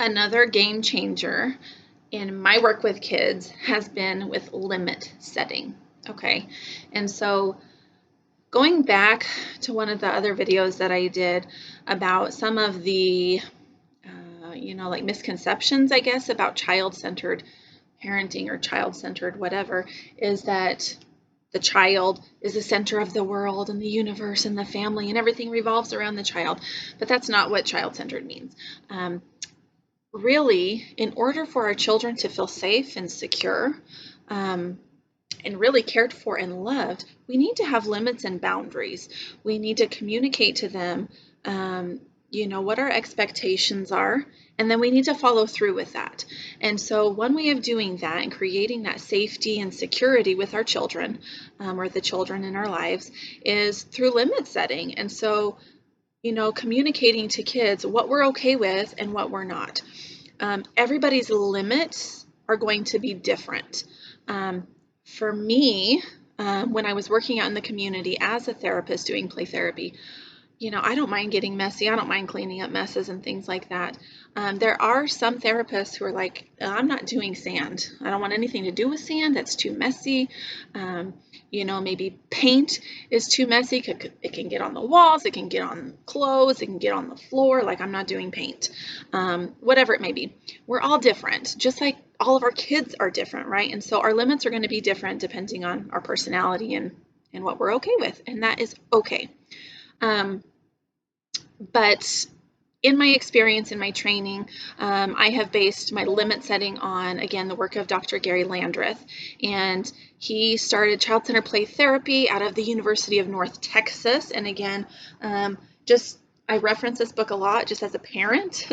Another game changer in my work with kids has been with limit setting. Okay. And so going back to one of the other videos that I did about some of the, like misconceptions, I guess, about child-centered parenting or child-centered whatever, is that the child is the center of the world and the universe and the family and everything revolves around the child. But that's not what child-centered means. Really, in order for our children to feel safe and secure and really cared for and loved, we need to have limits and boundaries. We need to communicate to them, what our expectations are, and then we need to follow through with that. And so one way of doing that and creating that safety and security with our children, or the children in our lives, is through limit setting. And so communicating to kids what we're okay with and what we're not. Everybody's limits are going to be different. For me, when I was working out in the community as a therapist doing play therapy, I don't mind getting messy. I don't mind cleaning up messes and things like that. There are some therapists who are like, I'm not doing sand. I don't want anything to do with sand. That's too messy. Maybe paint is too messy. It can get on the walls. It can get on clothes. It can get on the floor. Like, I'm not doing paint. Whatever it may be. We're all different, just like all of our kids are different, right? And so our limits are going to be different depending on our personality and what we're okay with. And that is okay. But in my experience, in my training, I have based my limit setting on, again, the work of Dr. Garry Landreth. And he started child-centered play therapy out of the University of North Texas. And again, I reference this book a lot just as a parent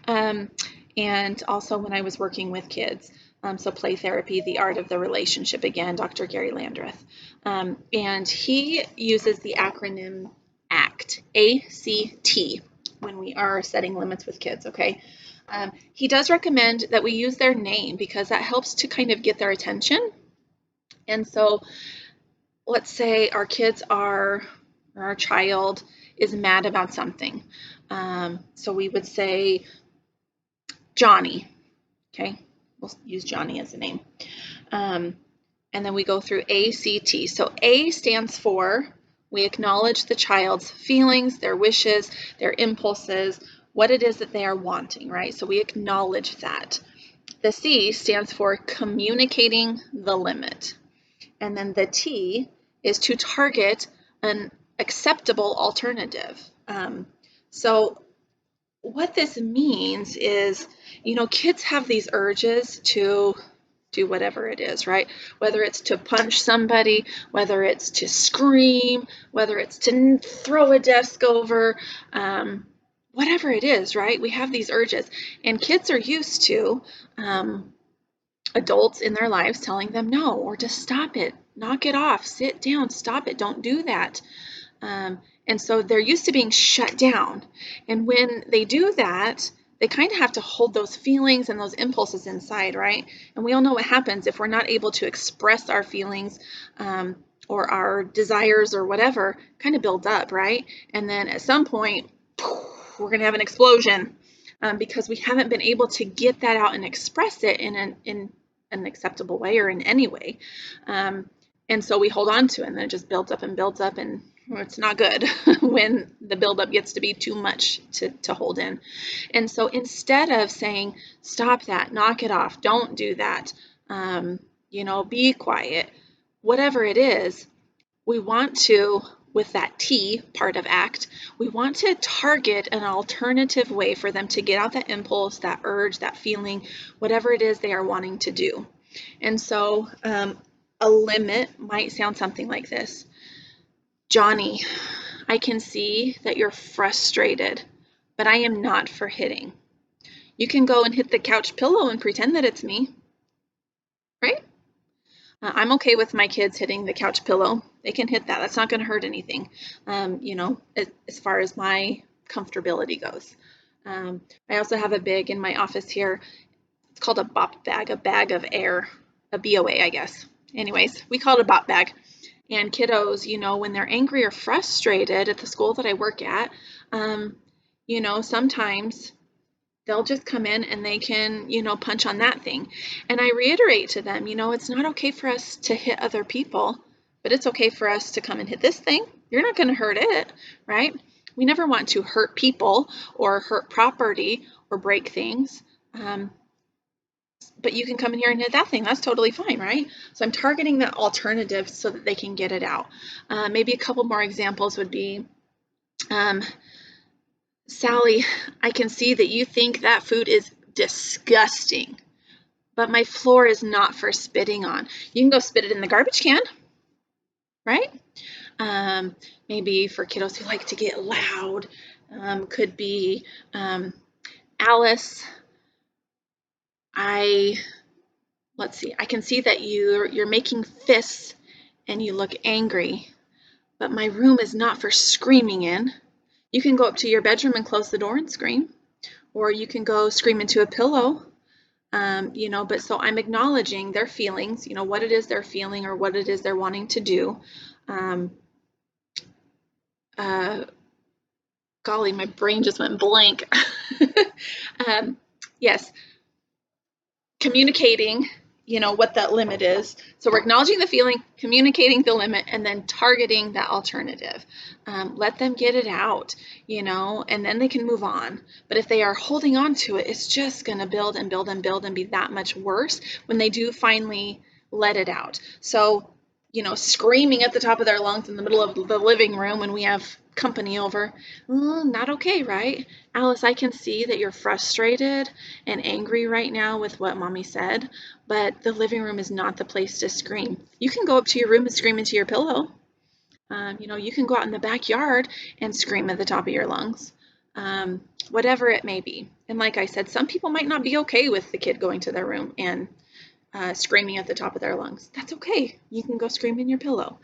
and also when I was working with kids. So play therapy, the art of the relationship, again, Dr. Garry Landreth. And he uses the acronym ACT, A-C-T, when we are setting limits with kids, okay? He does recommend that we use their name because that helps to kind of get their attention. And so let's say our child is mad about something. So we would say Johnny, okay? We'll use Johnny as a name. And then we go through A-C-T. So A stands for we acknowledge the child's feelings, their wishes, their impulses, what it is that they are wanting, right? So we acknowledge that. The C stands for communicating the limit. And then the T is to target an acceptable alternative. So what this means is, kids have these urges to do whatever it is, right? Whether it's to punch somebody, whether it's to scream, whether it's to throw a desk over, whatever it is, right? We have these urges, and kids are used to adults in their lives telling them no, or to stop it, knock it off, sit down, stop it, don't do that. And so they're used to being shut down. And when they do that, they kind of have to hold those feelings and those impulses inside, right? And we all know what happens if we're not able to express our feelings or our desires or whatever, kind of build up, right? And then at some point, we're going to have an explosion because we haven't been able to get that out and express it in an acceptable way or in any way. And so we hold on to it, and then it just builds up, and it's not good when the buildup gets to be too much to hold in. And so instead of saying, stop that, knock it off, don't do that, be quiet, whatever it is, we want to, with that T part of ACT, we want to target an alternative way for them to get out that impulse, that urge, that feeling, whatever it is they are wanting to do. And so a limit might sound something like this. Johnny, I can see that you're frustrated, but I am not for hitting. You can go and hit the couch pillow and pretend that it's me, right? I'm okay with my kids hitting the couch pillow. They can hit that. That's not going to hurt anything, as far as my comfortability goes. I also have a bag in my office here. It's called a bop bag, a bag of air, a BOA, I guess. Anyways, we call it a bop bag. And kiddos, when they're angry or frustrated at the school that I work at, sometimes they'll just come in and they can, punch on that thing. And I reiterate to them, it's not okay for us to hit other people, but it's okay for us to come and hit this thing. You're not going to hurt it, right? We never want to hurt people or hurt property or break things. But you can come in here and hit that thing. That's totally fine, right? So I'm targeting that alternative so that they can get it out. Maybe a couple more examples would be, Sally, I can see that you think that food is disgusting, but my floor is not for spitting on. You can go spit it in the garbage can, right? Maybe for kiddos who like to get loud, could be, Alice, let's see, I can see that you're making fists and you look angry, but my room is not for screaming in. You can go up to your bedroom and close the door and scream, or you can go scream into a pillow. But so I'm acknowledging their feelings, what it is they're feeling or what it is they're wanting to do. Golly, my brain just went blank. Yes, communicating, what that limit is. So we're acknowledging the feeling, communicating the limit, and then targeting that alternative. Let them get it out, and then they can move on. But if they are holding on to it, it's just going to build and build and build and be that much worse when they do finally let it out. So, screaming at the top of their lungs in the middle of the living room when we have company over, not okay, right? Alice, I can see that you're frustrated and angry right now with what mommy said, but the living room is not the place to scream. You can go up to your room and scream into your pillow. You can go out in the backyard and scream at the top of your lungs, whatever it may be. And like I said, some people might not be okay with the kid going to their room and screaming at the top of their lungs. That's okay. You can go scream in your pillow,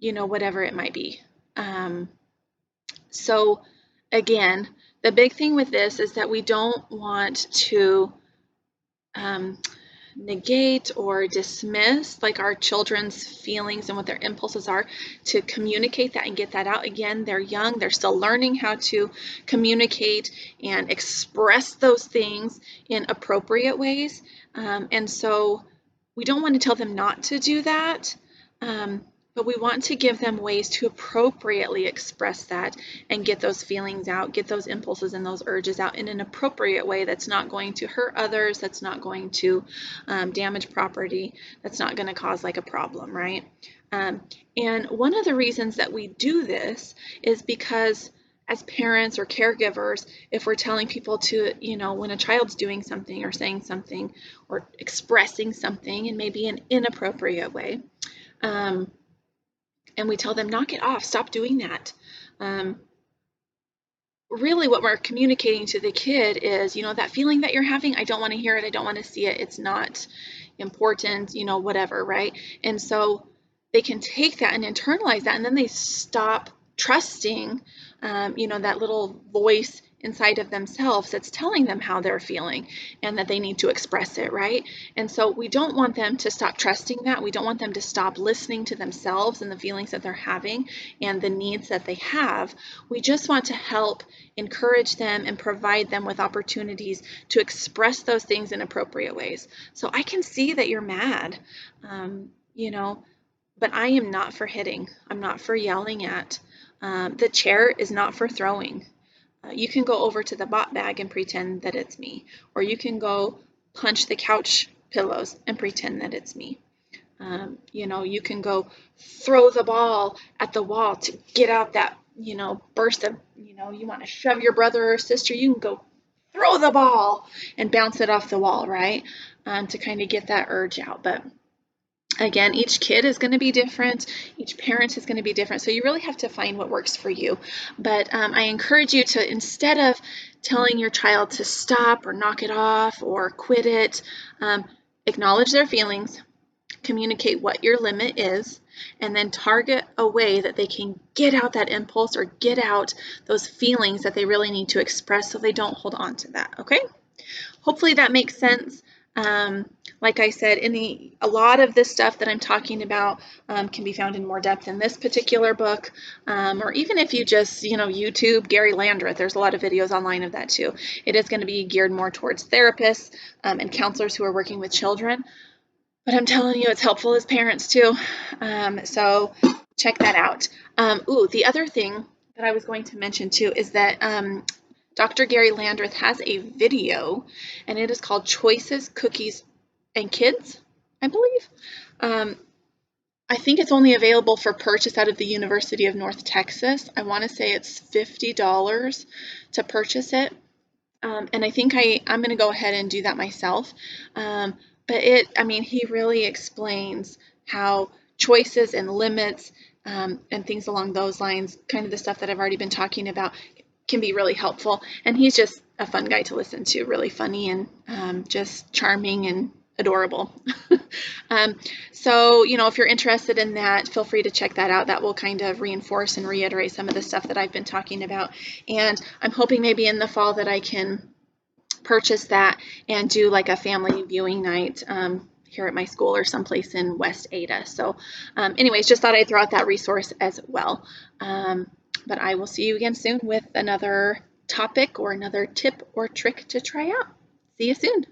whatever it might be. So again, the big thing with this is that we don't want to negate or dismiss like our children's feelings and what their impulses are, to communicate that and get that out. Again, they're young, they're still learning how to communicate and express those things in appropriate ways. And so we don't want to tell them not to do that, but we want to give them ways to appropriately express that and get those feelings out, get those impulses and those urges out in an appropriate way that's not going to hurt others, that's not going to damage property, that's not going to cause like a problem, right? And one of the reasons that we do this is because as parents or caregivers, if we're telling people to, when a child's doing something or saying something or expressing something in maybe an inappropriate way, and we tell them, knock it off, stop doing that. Really what we're communicating to the kid is, that feeling that you're having, I don't want to hear it, I don't want to see it, it's not important, whatever, right? And so they can take that and internalize that, and then they stop trusting, that little voice inside of themselves that's telling them how they're feeling and that they need to express it, right? And so we don't want them to stop trusting that. We don't want them to stop listening to themselves and the feelings that they're having and the needs that they have. We just want to help encourage them and provide them with opportunities to express those things in appropriate ways. So I can see that you're mad, but I am not for hitting. I'm not for yelling at. The chair is not for throwing. You can go over to the bot bag and pretend that it's me, or you can go punch the couch pillows and pretend that it's me. You can go throw the ball at the wall to get out that, burst of, you want to shove your brother or sister, you can go throw the ball and bounce it off the wall, right? To kind of get that urge out. But again, each kid is going to be different. Each parent is going to be different. So you really have to find what works for you. But I encourage you to, instead of telling your child to stop or knock it off or quit it, acknowledge their feelings, communicate what your limit is, and then target a way that they can get out that impulse or get out those feelings that they really need to express so they don't hold on to that, okay? Hopefully that makes sense. Like I said, a lot of this stuff that I'm talking about can be found in more depth in this particular book, or even if you just, YouTube Garry Landreth, there's a lot of videos online of that too. It is going to be geared more towards therapists and counselors who are working with children, but I'm telling you, it's helpful as parents too. So check that out. The other thing that I was going to mention too is that Dr. Garry Landreth has a video, and it is called Choices, Cookies, and Kids, I believe. Um, I think it's only available for purchase out of the University of North Texas. I want to say it's $50 to purchase it. And I think I'm going to go ahead and do that myself. But he really explains how choices and limits and things along those lines, kind of the stuff that I've already been talking about, can be really helpful. And he's just a fun guy to listen to, really funny and just charming and adorable. So, if you're interested in that, feel free to check that out. That will kind of reinforce and reiterate some of the stuff that I've been talking about. And I'm hoping maybe in the fall that I can purchase that and do like a family viewing night here at my school or someplace in West Ada. So, anyways, just thought I'd throw out that resource as well. But I will see you again soon with another topic or another tip or trick to try out. See you soon.